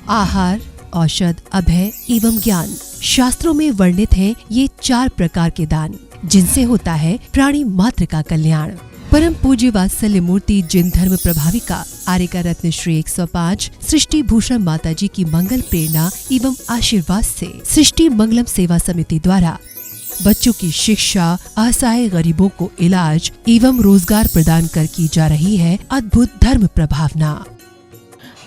आहार, औषध, अभय एवं ज्ञान। शास्त्रों में वर्णित हैं ये 4 प्रकार के दान, जिनसे होता है प्राणी मात्र का कल्याण। परम पूज्य वात्सल्य मूर्ति जिन धर्म प्रभाविका आर्यका रत्न श्री 105 सृष्टि भूषण माता जी की मंगल प्रेरणा एवं आशीर्वाद से सृष्टि मंगलम सेवा समिति द्वारा बच्चों की शिक्षा, असहाय गरीबों को इलाज एवं रोजगार प्रदान कर की जा रही है अद्भुत धर्म प्रभावना।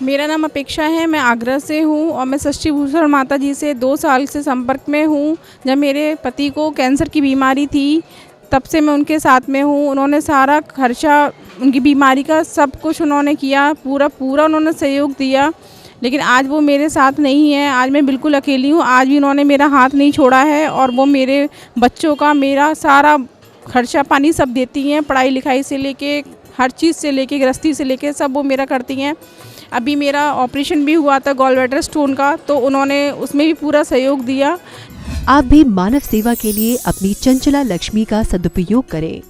मेरा नाम अपेक्षा है, मैं आगरा से हूँ और मैं सृष्टि भूषण माता जी से 2 साल से संपर्क में हूँ। जब मेरे पति को कैंसर की बीमारी थी तब से मैं उनके साथ में हूँ। उन्होंने सारा खर्चा उनकी बीमारी का सब कुछ उन्होंने किया, पूरा उन्होंने सहयोग दिया। लेकिन आज वो मेरे साथ नहीं है, आज मैं बिल्कुल अकेली हूँ। आज भी उन्होंने मेरा हाथ नहीं छोड़ा है और वो मेरे बच्चों का मेरा सारा खर्चा पानी सब देती हैं, पढ़ाई लिखाई से लेके हर चीज़ से लेके गृहस्थी से लेके सब वो मेरा करती हैं। अभी मेरा ऑपरेशन भी हुआ था गॉलब्लैडर स्टोन का, तो उन्होंने उसमें भी पूरा सहयोग दिया। आप भी मानव सेवा के लिए अपनी चंचला लक्ष्मी का सदुपयोग करें।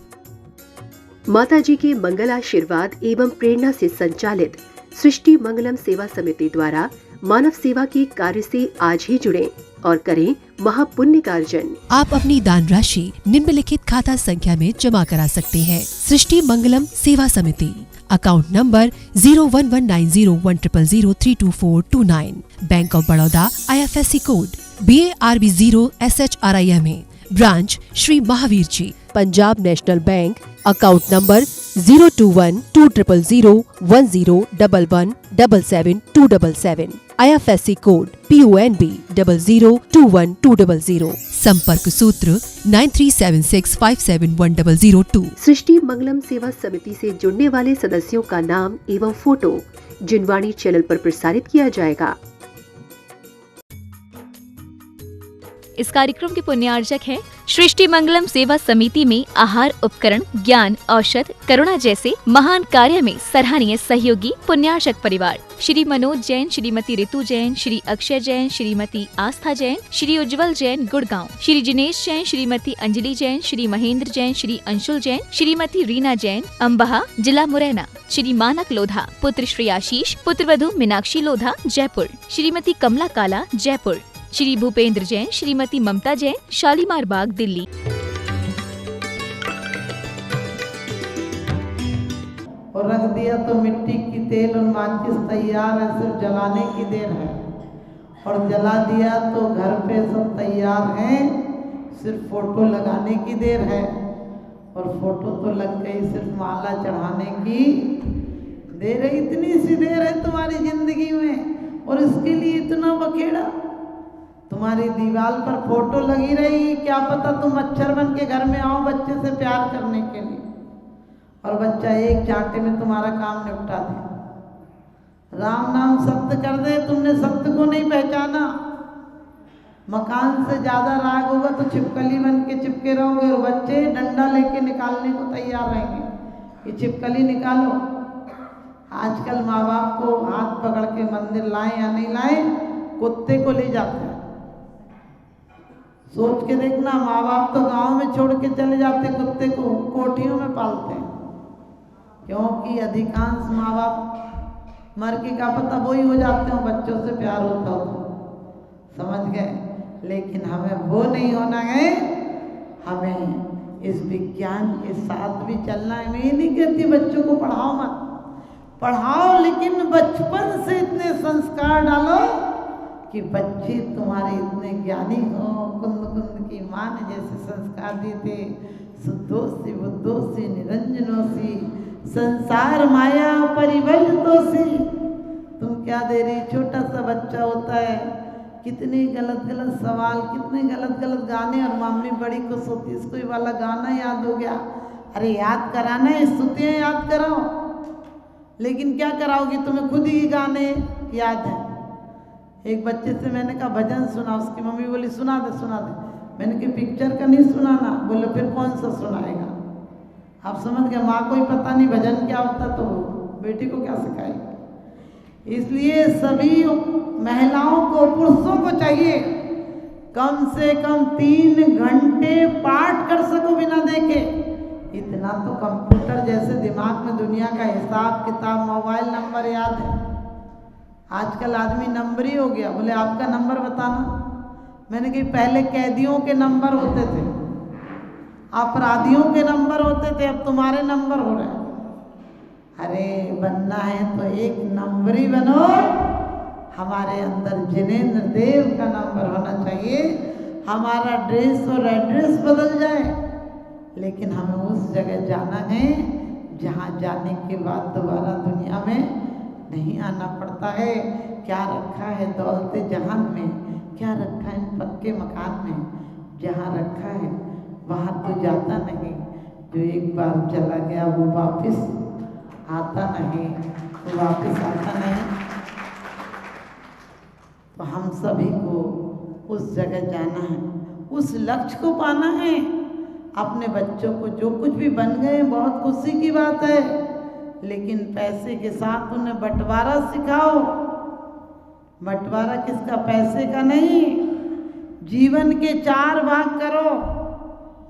माता जी के मंगल आशीर्वाद एवं प्रेरणा से संचालित सृष्टि मंगलम सेवा समिति द्वारा मानव सेवा के कार्य से आज ही जुड़ें और करें महापुण्य का अर्जन। आप अपनी दान राशि निम्नलिखित खाता संख्या में जमा करा सकते हैं। सृष्टि Mangalam Seva Samiti, account number 01190100032429, bank of Baroda, IFSC code BARB 0 SHRIMA, branch Shri Mahavir ji, Punjab national bank, account number 021200101177 IFSC code PONB 0021200, संपर्क सूत्र 9376571002। सृष्टि मंगलम सेवा समिति से जुड़ने वाले सदस्यों का नाम एवं फोटो जिनवाणी चैनल पर प्रसारित किया जाएगा। इस कार्यक्रम के पुण्यार्जक हैं सृष्टि मंगलम सेवा समिति में आहार उपकरण, ज्ञान, औषध, करुणा जैसे महान कार्य में सराहनीय सहयोगी पुण्यार्जक परिवार श्री मनोज जैन, श्रीमती ऋतु जैन, श्री अक्षय जैन, श्रीमती आस्था जैन, श्री उज्जवल जैन गुड़गांव, श्री जिनेश जैन, श्रीमती अंजलि जैन, श्री महेंद्र जैन, श्री अंशुल जैन, श्रीमती रीना जैन, अम्बाहा जिला मुरैना, श्री मानक लोधा, पुत्र श्री आशीष, पुत्रवधू मीनाक्षी लोधा जयपुर, श्रीमती कमला काला जयपुर, श्री भूपेंद्र जैन, श्रीमती ममता जैन, शालीमार बाग दिल्ली। और रख दिया तो मिट्टी की तेल और माचिस तैयार है, सिर्फ जलाने की देर है। और जला दिया तो घर पे सब तैयार हैं, सिर्फ फोटो लगाने की देर है। और फोटो तो लग गई, सिर्फ माला चढ़ाने की देर है। इतनी सी देर है तुम्हारी जिंदगी में और इसके लिए इतना बखेड़ा। तुम्हारी दीवार पर फोटो लगी रही, क्या पता तुम मच्छर बन के घर में आओ बच्चे से प्यार करने के लिए और बच्चा एक चांटे में तुम्हारा काम निपटा दे। राम नाम सत्य कर दे, तुमने सत्य को नहीं पहचाना। मकान से ज्यादा राग होगा तो छिपकली बन के चिपके रहोगे और बच्चे डंडा लेके निकालने को तैयार रहेंगे कि छिपकली निकालो। आजकल माँ बाप को हाथ पकड़ के मंदिर लाए या नहीं लाए, कुत्ते को ले जाते हैं। सोच के देखना, माँ बाप तो गांव में छोड़ के चले जाते, कुत्ते को कोठियों में पालते हैं, क्योंकि अधिकांश माँ बाप मर के क्या पता वही हो जाते हो, बच्चों से प्यार होता हो। समझ गए? लेकिन हमें वो नहीं होना है, हमें इस विज्ञान के साथ भी चलना है। मैं ये नहीं कहती बच्चों को पढ़ाओ मत, पढ़ाओ, लेकिन बचपन से इतने संस्कार डालो कि बच्चे तुम्हारे इतने ज्ञानी हो। कुंद कुंद की माँ ने जैसे संस्कार दिए थे, शुद्धोसी बुद्धोसी निरंजनोसी संसार माया परिवर्तोसी। तुम क्या दे रही? छोटा सा बच्चा होता है, कितने गलत गलत सवाल, कितने गलत गलत गाने, और मम्मी बड़ी खुश होती, इसको ये वाला गाना याद हो गया। अरे याद कराना है, स्तुतियाँ याद कराओ, लेकिन क्या कराओगी? तुम्हें खुद ही गाने याद है। एक बच्चे से मैंने कहा भजन सुना, उसकी मम्मी बोली सुना दे सुना दे। मैंने कहा पिक्चर का नहीं सुनाना। बोले फिर कौन सा सुनाएगा? आप समझ गए, माँ को ही पता नहीं भजन क्या होता तो बेटी को क्या सिखाएगी। इसलिए सभी महिलाओं को, पुरुषों को चाहिए कम से कम 3 घंटे पाठ कर सको बिना देखे। इतना तो कंप्यूटर जैसे दिमाग में दुनिया का हिसाब किताब, मोबाइल नंबर याद है। आजकल आदमी नंबरी हो गया, बोले आपका नंबर बताना। मैंने कही पहले कैदियों के नंबर होते थे, अपराधियों के नंबर होते थे, अब तुम्हारे नंबर हो रहे हैं। अरे बनना है तो एक नंबरी बनो। हमारे अंदर जिनेंद्र देव का नंबर होना चाहिए। हमारा ड्रेस और एड्रेस बदल जाए, लेकिन हमें उस जगह जाना है जहाँ जाने के बाद दोबारा दुनिया में नहीं आना पड़ता है। क्या रखा है दौलते जहान में, क्या रखा है पक्के मकान में, जहाँ रखा है वहाँ तो जाता नहीं। जो एक बार चला गया वो वापस आता नहीं, वो वापस आता नहीं। तो हम सभी को उस जगह जाना है, उस लक्ष्य को पाना है। अपने बच्चों को जो कुछ भी बन गए बहुत खुशी की बात है, लेकिन पैसे के साथ उन्हें बंटवारा सिखाओ। बंटवारा किसका? पैसे का नहीं। जीवन के 4 भाग करो,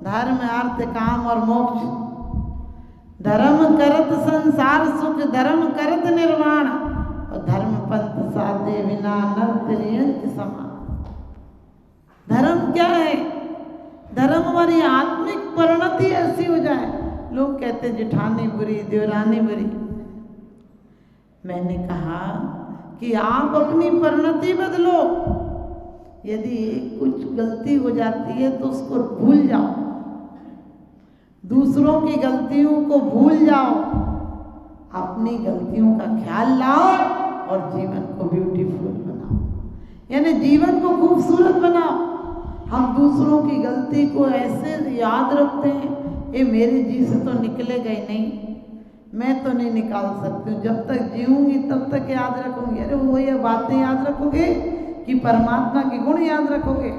धर्म अर्थ काम और मोक्ष। धर्म करत संसार सुख, धर्म करत निर्वाण, और धर्म पंथ साधे बिना नर त्रियंच समान। धर्म क्या है? धर्म हमारी आत्मिक परिणति ऐसी हो जाए। लोग कहते जेठानी बुरी, देवरानी बुरी। मैंने कहा कि आप अपनी परिणति बदलो। यदि कुछ गलती हो जाती है तो उसको भूल जाओ, दूसरों की गलतियों को भूल जाओ, अपनी गलतियों का ख्याल लाओ और जीवन को ब्यूटीफुल बनाओ, यानी जीवन को खूबसूरत बनाओ। हम दूसरों की गलती को ऐसे याद रखते हैं, ये मेरे जी से तो निकलेगा ही नहीं, मैं तो नहीं निकाल सकती हूँ, जब तक जीऊँगी तब तक याद रखूँगी। अरे वो ये बातें याद रखोगे कि परमात्मा के गुण याद रखोगे?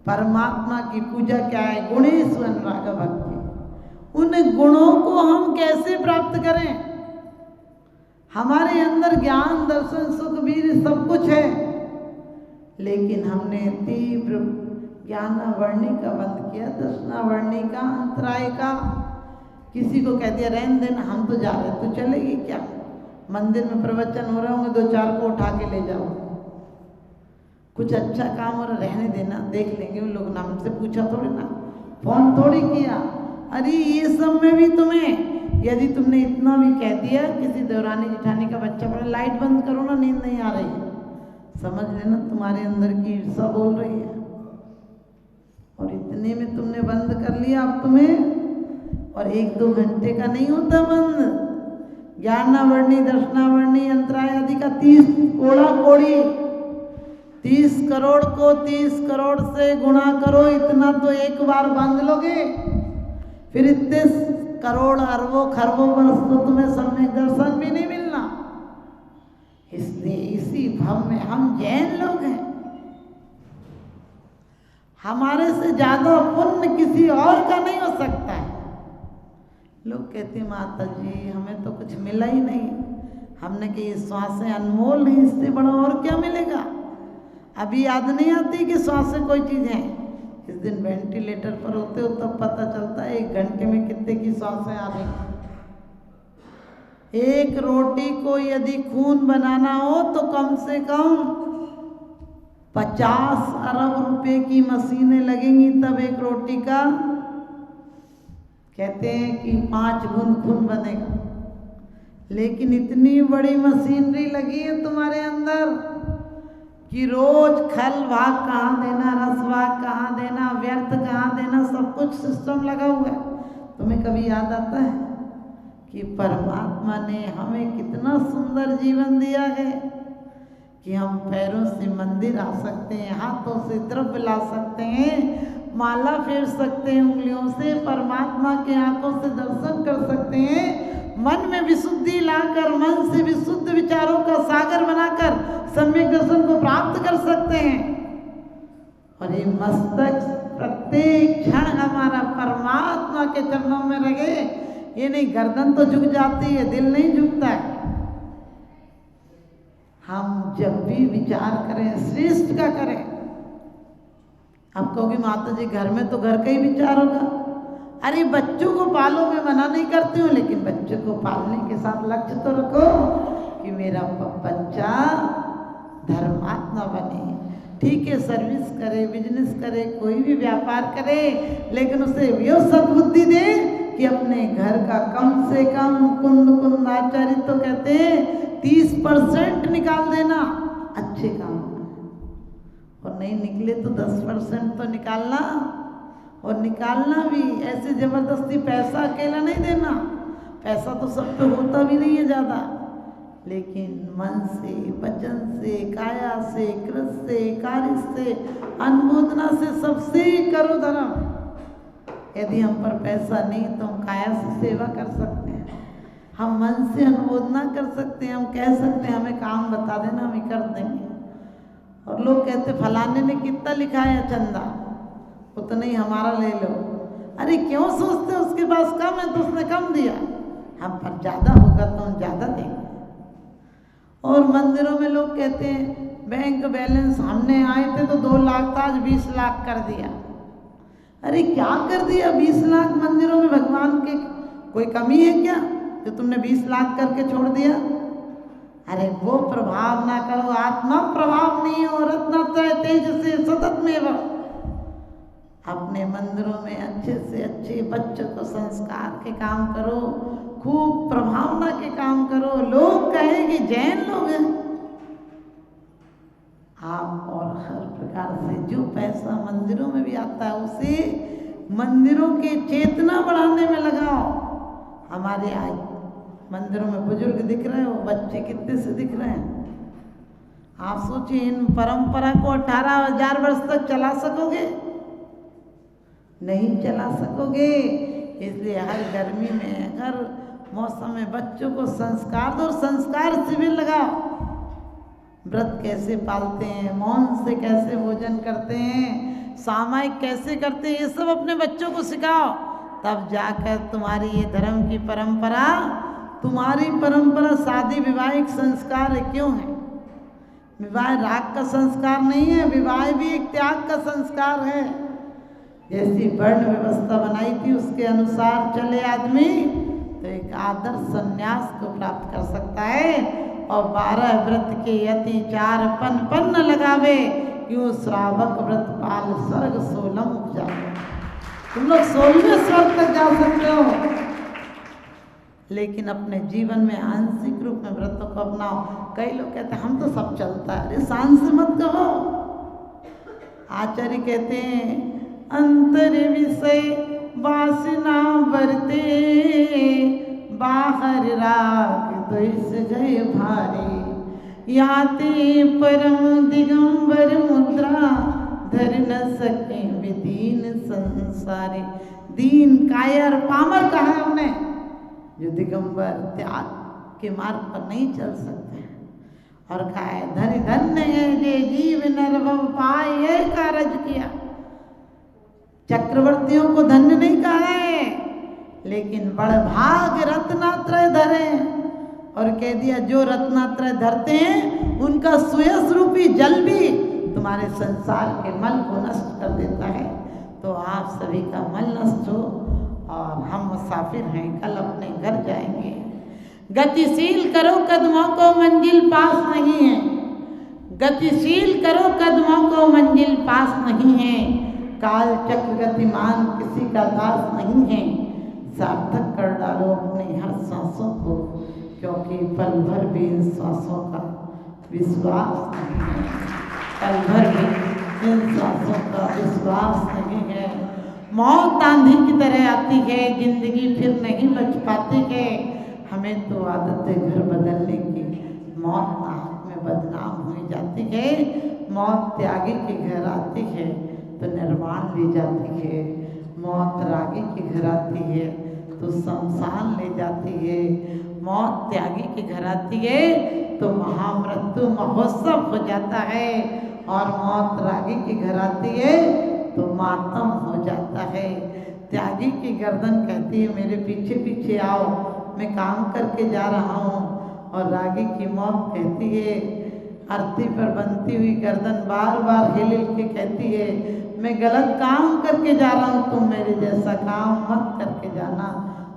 परमात्मा की पूजा क्या है? गुणेश अनुराग भक्ति। उन गुणों को हम कैसे प्राप्त करें? हमारे अंदर ज्ञान दर्शन सुख वीर सब कुछ है, लेकिन हमने तीव्र ज्ञानावर्णी का बंद किया, दर्शनावर्णी का, अंतराय का। किसी को कह दिया रहने देना, हम तो जा रहे, तो चलेगी क्या? मंदिर में प्रवचन हो रहे होंगे, 2-4 को उठा के ले जाओ। कुछ अच्छा काम हो रहा, रहने देना, देख लेंगे उन लोग, नाम से पूछा थोड़ी ना, फोन थोड़ी किया। अरे ये सब में भी तुम्हें, यदि तुमने इतना भी कह दिया, किसी देवरानी जेठानी का बच्चा पड़ा, लाइट बंद करो ना, नींद नहीं आ रही है, समझ लेना तुम्हारे अंदर की ईर्षा बोल रही है। और इतने में तुमने बंद कर लिया अब तुम्हें, और 1-2 घंटे का नहीं होता बंद। ज्ञानावर्णी दर्शनावर्णी अंतराय आदि का 30 कोड़ा कोड़ी, 30 करोड़ को 30 करोड़ से गुणा करो, इतना तो एक बार बांध लोगे। फिर इतने करोड़ अरबों खरबों वर्ष तो तुम्हें सम्यक दर्शन भी नहीं मिलना। इसलिए इसी भव में हम जैन लोग हैं, हमारे से ज्यादा पुण्य किसी और का नहीं हो सकता है। लोग कहते हैं माता जी हमें तो कुछ मिला ही नहीं। हमने कि ये श्वासें अनमोल नहीं, इससे बड़ा और क्या मिलेगा? अभी याद नहीं आती कि श्वासें कोई चीज़ है। इस दिन वेंटिलेटर पर होते हो तब पता चलता है 1 घंटे में कितने की श्वासें आ रही। एक रोटी को यदि खून बनाना हो तो कम से कम 50 अरब रुपए की मशीनें लगेंगी, तब एक रोटी का कहते हैं कि 5 बूंद खून बनेगा। लेकिन इतनी बड़ी मशीनरी लगी है तुम्हारे अंदर कि रोज खल भाग कहाँ देना, रस भाग कहाँ देना, व्यर्थ कहाँ देना, सब कुछ सिस्टम लगा हुआ है। तुम्हें कभी याद आता है कि परमात्मा ने हमें कितना सुंदर जीवन दिया है कि हम पैरों से मंदिर आ सकते हैं, हाथों से द्रव्य ला सकते हैं, माला फेर सकते हैं उंगलियों से, परमात्मा के आंखों से दर्शन कर सकते हैं, मन में विशुद्धि लाकर मन से विशुद्ध विचारों का सागर बनाकर सम्यक दर्शन को प्राप्त कर सकते हैं। और ये मस्तक प्रत्येक क्षण हमारा परमात्मा के चरणों में रहे। ये नहीं गर्दन तो झुक जाती है, दिल नहीं झुकता है। हम जब भी विचार करें श्रेष्ठ का करें। आप कहोगे माता जी घर में तो घर का ही विचार होगा। अरे बच्चों को पालो, मैं मना नहीं करती हूँ, लेकिन बच्चों को पालने के साथ लक्ष्य तो रखो कि मेरा बच्चा धर्मात्मा बने। ठीक है, सर्विस करे, बिजनेस करे, कोई भी व्यापार करे, लेकिन उसे यो सद्बुद्धि दे कि अपने घर का कम से कम कुंद आचार्य तो कहते हैं 30% निकाल देना अच्छे काम में, और नहीं निकले तो 10% तो निकालना, और निकालना भी ऐसे जबरदस्ती। पैसा अकेला नहीं देना, पैसा तो सब पे होता भी नहीं है ज़्यादा, लेकिन मन से, वचन से, काया से, कृत से, कार्य से, अनुमोदना से, सबसे करो धर्म। यदि हम पर पैसा नहीं तो हम काया से सेवा कर सकते हैं, हम मन से अनुमोदना कर सकते हैं, हम कह सकते हैं हमें काम बता देना, हम ही कर देंगे। और लोग कहते फलाने ने कितना लिखा है चंदा, उतना ही हमारा ले लो। अरे क्यों सोचते उसके पास कम है तो उसने कम दिया, हम पर ज़्यादा होगा तो हम ज़्यादा देंगे। और मंदिरों में लोग कहते हैं बैंक बैलेंस, हमने आए थे तो 2 लाख था, आज 20 लाख कर दिया। अरे क्या कर दिया 20 लाख मंदिरों में? भगवान के कोई कमी है क्या जो तुमने 20 लाख करके छोड़ दिया? अरे वो प्रभाव ना करो, आत्मा प्रभाव नहीं हो, रत्नत्रय तेज से सतत में। अपने मंदिरों में अच्छे से अच्छे बच्चों को संस्कार के काम करो, खूब प्रभावना के काम करो। लोग कहेंगे जैन लोग हैं आप, और हर प्रकार से जो पैसा मंदिरों में भी आता है उसे मंदिरों के चेतना बढ़ाने में लगाओ। हमारे आज मंदिरों में बुजुर्ग दिख रहे हो, बच्चे कितने से दिख रहे हैं? आप सोचिए इन परंपरा को 18,000 वर्ष तक चला सकोगे? नहीं चला सकोगे। इसलिए हर गर्मी में, हर मौसम में बच्चों को संस्कार दो, संस्कार शिविर लगाओ। व्रत कैसे पालते हैं, मौन से कैसे भोजन करते हैं, सामायिक कैसे करते हैं, ये सब अपने बच्चों को सिखाओ। तब जाकर तुम्हारी ये धर्म की परंपरा, तुम्हारी परंपरा शादी विवाहिक संस्कार क्यों है? विवाह राग का संस्कार नहीं है, विवाह भी एक त्याग का संस्कार है। जैसी वर्ण व्यवस्था बनाई थी उसके अनुसार चले आदमी तो एक आदर्श संन्यास को प्राप्त कर सकता है। और 12 व्रत के यति 4 पन न लगावे, क्यों श्रावक व्रत पाल स्वर्ग 16 उपजावे। तुम लोग 16वें स्वर्ग तक जा सकते हो, लेकिन अपने जीवन में आंशिक रूप में व्रतों को अपनाओ। कई लोग कहते हैं हम तो सब चलता है, अरे सांस से मत कहो। आचार्य कहते हैं अंतर विषय वासना बरते, बाहर राग द्वेष जय भारे, याते परम दिगंबर मुद्रा, धर न सके विदीन संसारे। दीन कायर पामर कहा है हमने, जो दिगंबर त्याग के मार्ग पर नहीं चल सकते। और कहा है धन धन्य है जे जीव नरभव पाए, ये कारज किया। चक्रवर्तियों को धन्य नहीं कहा है, लेकिन बड़ भाग रत्नात्रय धरे, और कह दिया जो रत्नात्रय धरते हैं उनका सुयस रूपी जल भी तुम्हारे संसार के मल को नष्ट कर देता है। तो आप सभी का मल नष्ट हो, और हम मुसाफिर हैं, कल अपने घर जाएंगे। गतिशील करो कदमों को, मंजिल पास नहीं है। गतिशील करो कदमों को, मंजिल पास नहीं है। काल चक्र गतिमान किसी का दास नहीं है। सार्थक कर डालो अपने हर सांसों को, क्योंकि पल भर भी इन सांसों का विश्वास नहीं है। पल भर भी इन सांसों का विश्वास नहीं है। मौत आंधी की तरह आती है, जिंदगी फिर नहीं बच पाती है। हमें तो आदत है घर बदलने की, मौत नाक में बदनाम हो जाती है। मौत त्यागी के घर आती है तो निर्वाण ले जाती है, मौत रागी के घर आती है तो शमशान ले जाती है, मौत त्यागी के घर आती है तो महामृत्यु महोत्सव हो जाता है, और मौत रागी के घर आती है तो मातम हो जाता है। त्यागी की गर्दन कहती है मेरे पीछे पीछे आओ, मैं काम करके जा रहा हूँ। और रागी की मौत कहती है, अर्थी पर बनती हुई गर्दन बार बार हिल हिल के कहती है मैं गलत काम करके जा रहा हूँ, तुम मेरे जैसा काम मत करके जाना।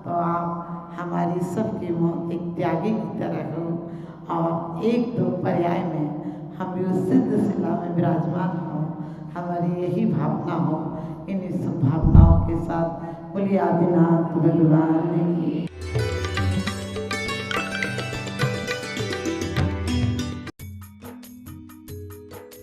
तो आप हमारी सबकी मौत एक त्यागी की तरह हो, और एक दो पर्याय में हम भी उस सिद्ध शिला में विराजमान हो, हमारी यही भावना हो। इन्हीं सब भावनाओं के साथ बोलिए आदिनाथ भगवान की।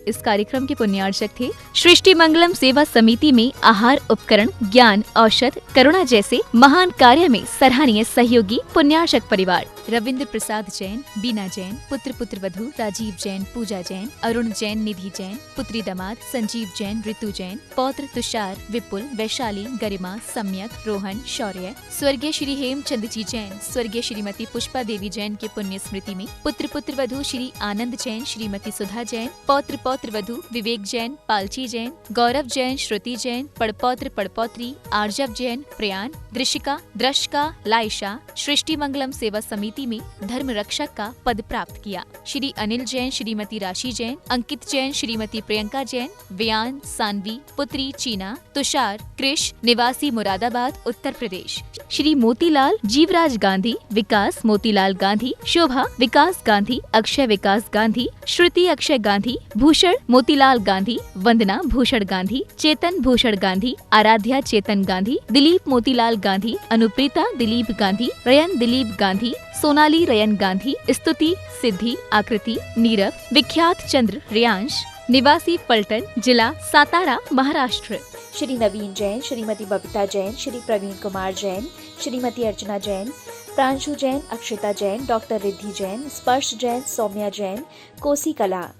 इस कार्यक्रम के पुण्यार्चक थे सृष्टि मंगलम सेवा समिति में आहार उपकरण, ज्ञान, औषध, करुणा जैसे महान कार्य में सराहनीय सहयोगी पुण्यार्चक परिवार रविंद्र प्रसाद जैन, बीना जैन, पुत्र वधू राजीव जैन, पूजा जैन, अरुण जैन, निधि जैन, पुत्री दामाद संजीव जैन, ऋतु जैन, पौत्र तुषार, विपुल, वैशाली, गरिमा, सम्यक, रोहन, शौर्य, स्वर्गीय श्री हेमचंद जी जैन, स्वर्गीय श्रीमती पुष्पा देवी जैन के पुण्य स्मृति में पुत्र वधू श्री आनंद जैन, श्रीमती सुधा जैन, पौत्र वधू विवेक जैन, पालची जैन, गौरव जैन, श्रुति जैन, पड़पौत्री आर्जव जैन, प्रयान, दृशिका, द्रशका, लाइशा सृष्टि मंगलम सेवा समिति में धर्म रक्षक का पद प्राप्त किया। श्री अनिल जैन, श्रीमती राशि जैन, अंकित जैन, श्रीमती प्रियंका जैन, व्यान, सानवी, पुत्री चीना, तुषार, कृष, निवासी मुरादाबाद, उत्तर प्रदेश, श्री मोतीलाल जीवराज गांधी, विकास मोतीलाल गांधी, शोभा विकास गांधी, अक्षय विकास गांधी, श्रुति अक्षय गांधी, भूषण मोतीलाल गांधी, वंदना भूषण गांधी, चेतन भूषण गांधी, आराध्या चेतन गांधी, दिलीप मोतीलाल गांधी, अनुप्रीता दिलीप गांधी, रयन दिलीप गांधी, सोनाली रयन गांधी, स्तुति सिद्धि, आकृति, नीरव, विख्यात चंद्र रियांश, निवासी पलटन, जिला सातारा, महाराष्ट्र, श्री नवीन जैन, श्रीमती बबीता जैन, श्री प्रवीण कुमार जैन, श्रीमती अर्चना जैन, प्रांशु जैन, अक्षिता जैन, डॉक्टर रिद्धि जैन, स्पर्श जैन, सौम्या जैन, कोसी कला।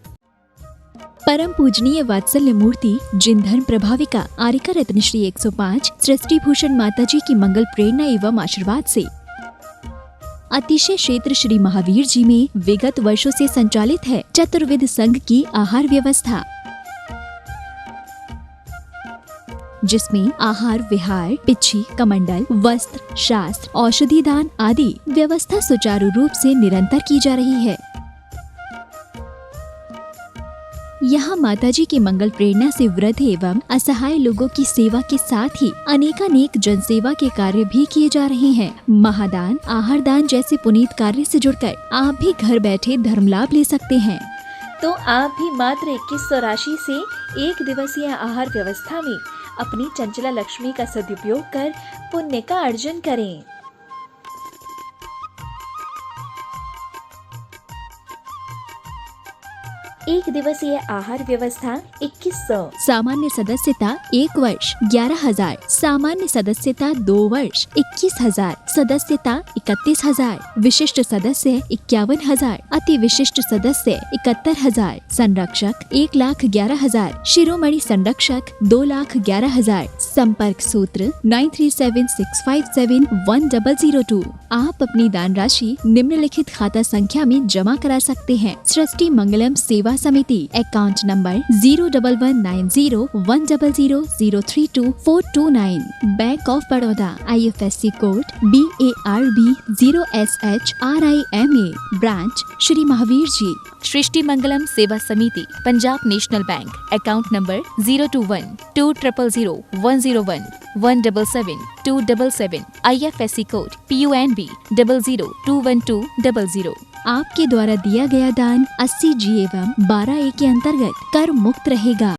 परम पूजनीय वात्सल्य मूर्ति जिन धर्म प्रभाविका आरिका रत्न श्री 105 सृष्टि भूषण माता जी की मंगल प्रेरणा एवं आशीर्वाद से अतिशय क्षेत्र श्री महावीर जी में विगत वर्षों से संचालित है चतुर्विध संघ की आहार व्यवस्था, जिसमें आहार विहार, पिच्छी, कमंडल, वस्त्र, शास्त्र, औषधि दान आदि व्यवस्था सुचारू रूप से निरंतर की जा रही है। यहाँ माताजी की मंगल प्रेरणा से वृद्ध एवं असहाय लोगों की सेवा के साथ ही अनेकानेक जनसेवा के कार्य भी किए जा रहे हैं। महादान, आहार दान जैसे पुनीत कार्य से जुड़कर आप भी घर बैठे धर्म लाभ ले सकते हैं। तो आप भी मात्र 2100 राशि से एक दिवसीय आहार व्यवस्था में अपनी चंचला लक्ष्मी का सदुपयोग कर पुण्य का अर्जन करें। एक दिवसीय आहार व्यवस्था 2100। सामान्य सदस्यता 1 वर्ष 11,000, सामान्य सदस्यता 2 वर्ष 21,000, सदस्यता 31,000, विशिष्ट सदस्य 51,000, अति विशिष्ट सदस्य 71,000, संरक्षक 1,11,000, शिरोमणि संरक्षक 2,11,000। संपर्क सूत्र 9376571002। आप अपनी दान राशि निम्नलिखित खाता संख्या में जमा करा सकते हैं। सृष्टि Mangalam Seva Samiti, account number 0119000032429, bank of Baroda, IFSC code BARB 0SHRIMA, branch Shri Mahavir ji. Srishti Mangalam Seva Samiti, Punjab national bank, account number 021-20010177-277, IFSC code PUNB 0021200। आपके द्वारा दिया गया दान 80G एवं 12A के अंतर्गत कर मुक्त रहेगा।